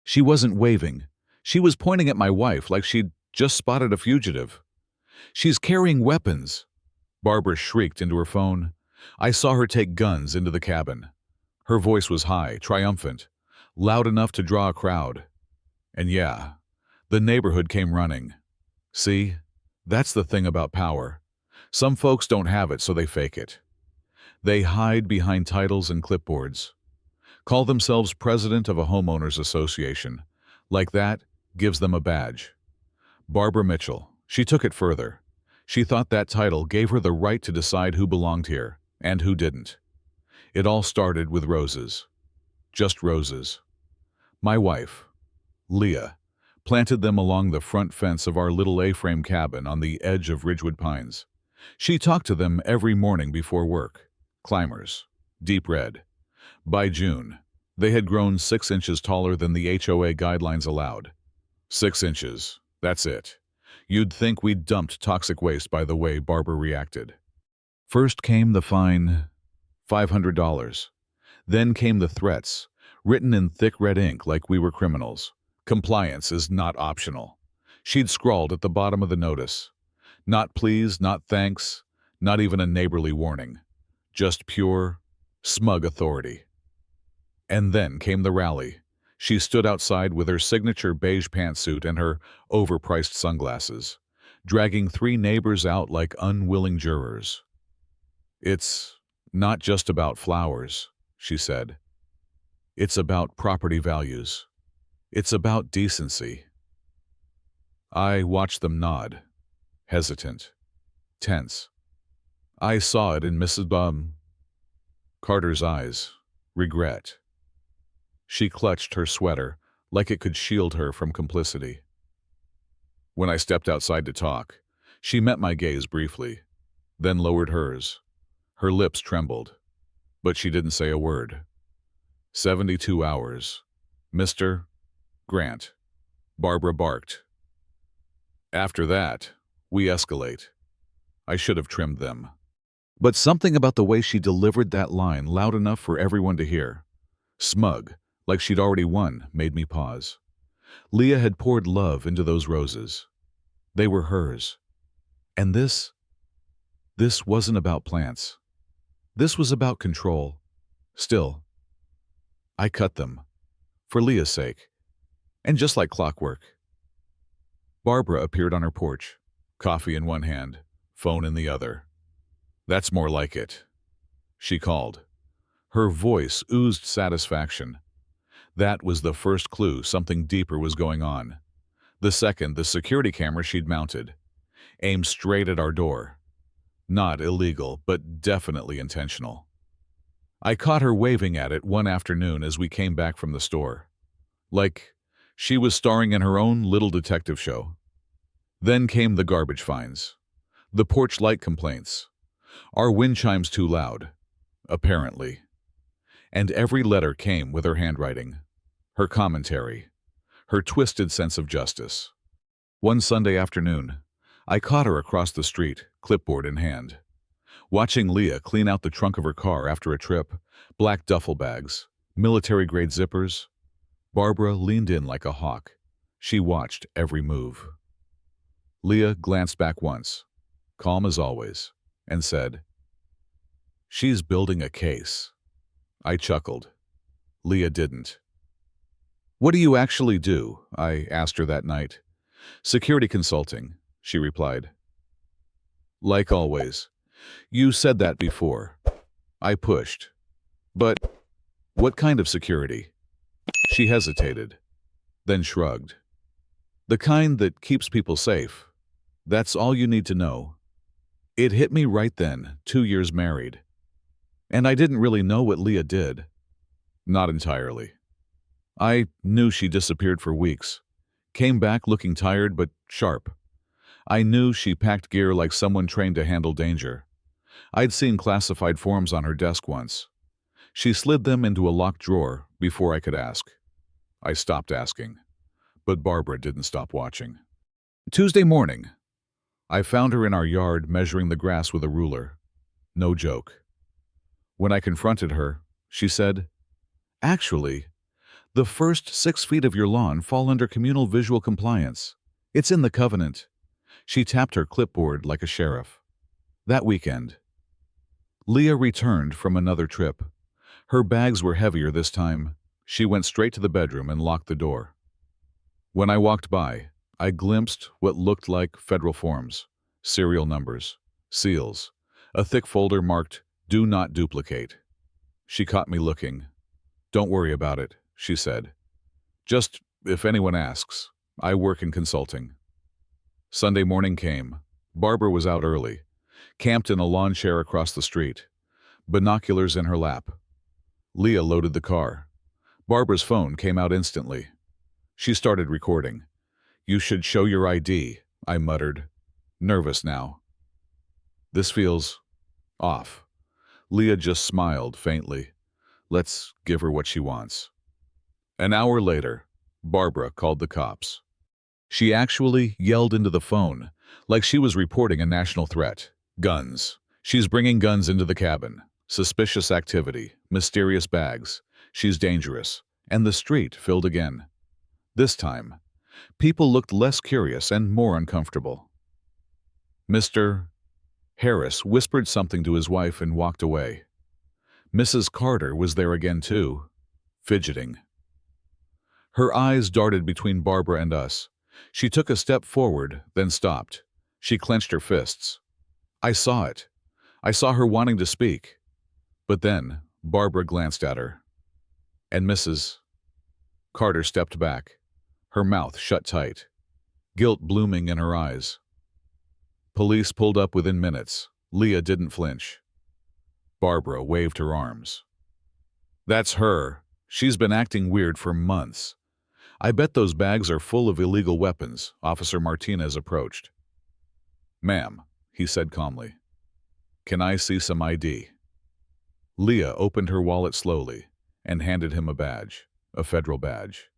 She wasn't waving. She was pointing at my wife like she'd just spotted a fugitive. "She's carrying weapons!" Barbara shrieked into her phone. I saw her take guns into the cabin. Her voice was high, triumphant, loud enough to draw a crowd. And yeah, the neighborhood came running. See, that's the thing about power. Some folks don't have it, so they fake it. They hide behind titles and clipboards. Call themselves president of a homeowners association. Like that gives them a badge. Barbara Mitchell, she took it further. She thought that title gave her the right to decide who belonged here and who didn't. It all started with roses. Just roses. My wife, Leah, planted them along the front fence of our little A-frame cabin on the edge of Ridgewood Pines. She talked to them every morning before work. Climbers. Deep red. By June, they had grown 6 inches taller than the HOA guidelines allowed. 6 inches. That's it. You'd think we'd dumped toxic waste by the way Barbara reacted. First came the fine, $500. Then came the threats, written in thick red ink like we were criminals. Compliance is not optional. She'd scrawled at the bottom of the notice. Not please, not thanks, not even a neighborly warning. Just pure, smug authority. And then came the rally. She stood outside with her signature beige pantsuit and her overpriced sunglasses, dragging 3 neighbors out like unwilling jurors. "It's not just about flowers," she said. "It's about property values. It's about decency." I watched them nod, hesitant, tense. I saw it in Mrs. Carter's eyes, regret. She clutched her sweater like it could shield her from complicity. When I stepped outside to talk, she met my gaze briefly, then lowered hers. Her lips trembled, but she didn't say a word. 72 hours. Mr. Grant. Barbara barked. After that, we escalate. I should have trimmed them. But something about the way she delivered that line loud enough for everyone to hear, smug, like she'd already won, made me pause. Leah had poured love into those roses. They were hers. And this wasn't about plants. This was about control. Still, I cut them, for Leah's sake, and just like clockwork. Barbara appeared on her porch, coffee in one hand, phone in the other. "That's more like it," she called. Her voice oozed satisfaction. That was the first clue something deeper was going on. The second, the security camera she'd mounted, aimed straight at our door. Not illegal, but definitely intentional. I caught her waving at it one afternoon as we came back from the store. Like she was starring in her own little detective show. Then came the garbage fines. The porch light complaints. Our wind chimes too loud. Apparently. And every letter came with her handwriting. Her commentary. Her twisted sense of justice. One Sunday afternoon, I caught her across the street, clipboard in hand. Watching Leah clean out the trunk of her car after a trip, black duffel bags, military-grade zippers. Barbara leaned in like a hawk. She watched every move. Leah glanced back once, calm as always, and said, "She's building a case." I chuckled. Leah didn't. "What do you actually do?" I asked her that night. "Security consulting," she replied. Like always. "You said that before." I pushed. "But what kind of security?" She hesitated, then shrugged. "The kind that keeps people safe. That's all you need to know." It hit me right then, 2 years married. And I didn't really know what Leah did. Not entirely. I knew she disappeared for weeks. Came back looking tired but sharp. I knew she packed gear like someone trained to handle danger. I'd seen classified forms on her desk once. She slid them into a locked drawer before I could ask. I stopped asking, but Barbara didn't stop watching. Tuesday morning, I found her in our yard measuring the grass with a ruler. No joke. When I confronted her, she said, "Actually, The first 6 feet of your lawn fall under communal visual compliance. It's in the covenant. She tapped her clipboard like a sheriff. That weekend, Leah returned from another trip. Her bags were heavier this time. She went straight to the bedroom and locked the door. When I walked by, I glimpsed what looked like federal forms, serial numbers, seals, a thick folder marked "Do Not Duplicate." She caught me looking. "Don't worry about it," she said. "Just if anyone asks, I work in consulting." Sunday morning came. Barbara was out early, camped in a lawn chair across the street, binoculars in her lap. Leah loaded the car. Barbara's phone came out instantly. She started recording. "You should show your ID," I muttered, nervous now. "This feels off." Leah just smiled faintly. "Let's give her what she wants." An hour later, Barbara called the cops. She actually yelled into the phone, like she was reporting a national threat. "Guns. She's bringing guns into the cabin. Suspicious activity. Mysterious bags. She's dangerous." And the street filled again. This time, people looked less curious and more uncomfortable. Mr. Harris whispered something to his wife and walked away. Mrs. Carter was there again too, fidgeting. Her eyes darted between Barbara and us. She took a step forward, then stopped. She clenched her fists. I saw it. I saw her wanting to speak. But then, Barbara glanced at her. And Mrs. Carter stepped back, her mouth shut tight, guilt blooming in her eyes. Police pulled up within minutes. Leah didn't flinch. Barbara waved her arms. "That's her. She's been acting weird for months. I bet those bags are full of illegal weapons." Officer Martinez approached. "Ma'am," he said calmly, "can I see some ID?" Leah opened her wallet slowly and handed him a badge, a federal badge.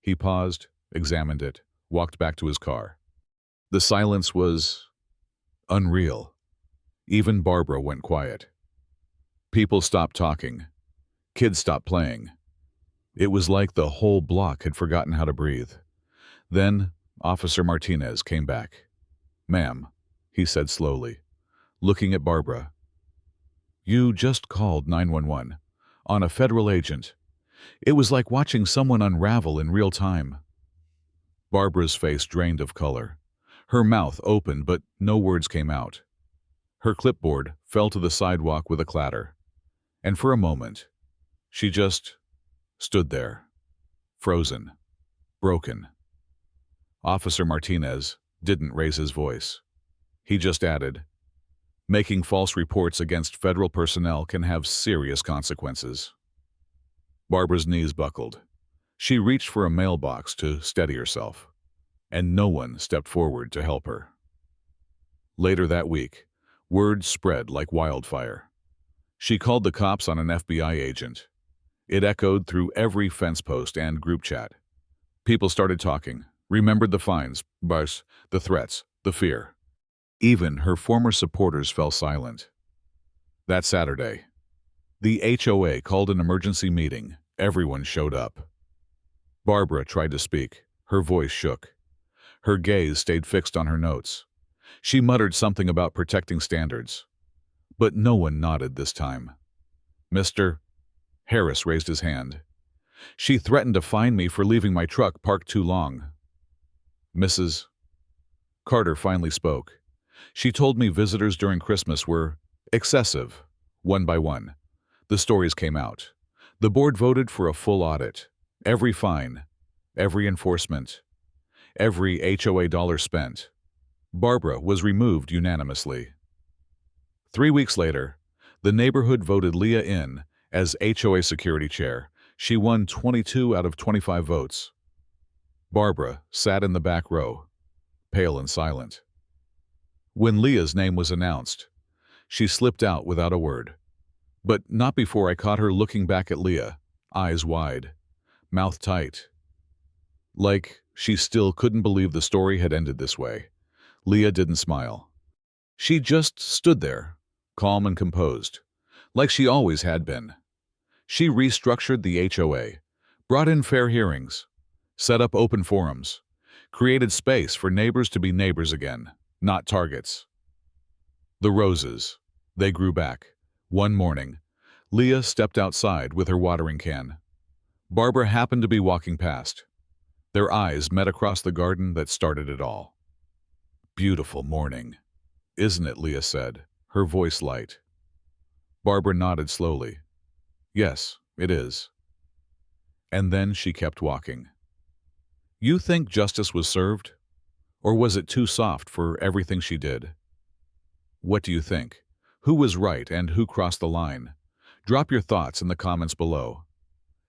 He paused, examined it, walked back to his car. The silence was unreal. Even Barbara went quiet. People stopped talking. Kids stopped playing. It was like the whole block had forgotten how to breathe. Then Officer Martinez came back. "Ma'am," he said slowly, looking at Barbara, "you just called 911 on a federal agent. It was like watching someone unravel in real time." Barbara's face drained of color. Her mouth opened, but no words came out. Her clipboard fell to the sidewalk with a clatter. And for a moment, she just stood there, frozen, broken. Officer Martinez didn't raise his voice. He just added, "Making false reports against federal personnel can have serious consequences." Barbara's knees buckled. She reached for a mailbox to steady herself, and no one stepped forward to help her. Later that week, word spread like wildfire. She called the cops on an FBI agent. It echoed through every fence post and group chat. People started talking, remembered the fines, but the threats, the fear. Even her former supporters fell silent. That Saturday, the HOA called an emergency meeting. Everyone showed up. Barbara tried to speak. Her voice shook. Her gaze stayed fixed on her notes. She muttered something about protecting standards. But no one nodded this time. Mr. Harris raised his hand. "She threatened to fine me for leaving my truck parked too long." Mrs. Carter finally spoke. She told me visitors during Christmas were excessive, one by one. The stories came out. The board voted for a full audit. Every fine, every enforcement, every HOA dollar spent. Barbara was removed unanimously. 3 weeks later, the neighborhood voted Leah in as HOA Security Chair. She won 22 out of 25 votes. Barbara sat in the back row, pale and silent. When Leah's name was announced, she slipped out without a word. But not before I caught her looking back at Leah, eyes wide, mouth tight. Like she still couldn't believe the story had ended this way. Leah didn't smile. She just stood there, calm and composed, like she always had been. She restructured the HOA, Brought in fair hearings, set up open forums, created space for neighbors to be neighbors again, not targets. The roses. They grew back. One morning, Leah stepped outside with her watering can. Barbara happened to be walking past. Their eyes met across the garden that started it all. "Beautiful morning, isn't it?" Leah said, her voice light. Barbara nodded slowly. "Yes, it is." And then she kept walking. "You think justice was served? Or was it too soft for everything she did? What do you think? Who was right and who crossed the line? Drop your thoughts in the comments below.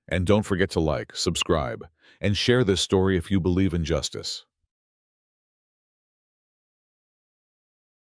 And don't forget to like, subscribe, and share this story if you believe in justice.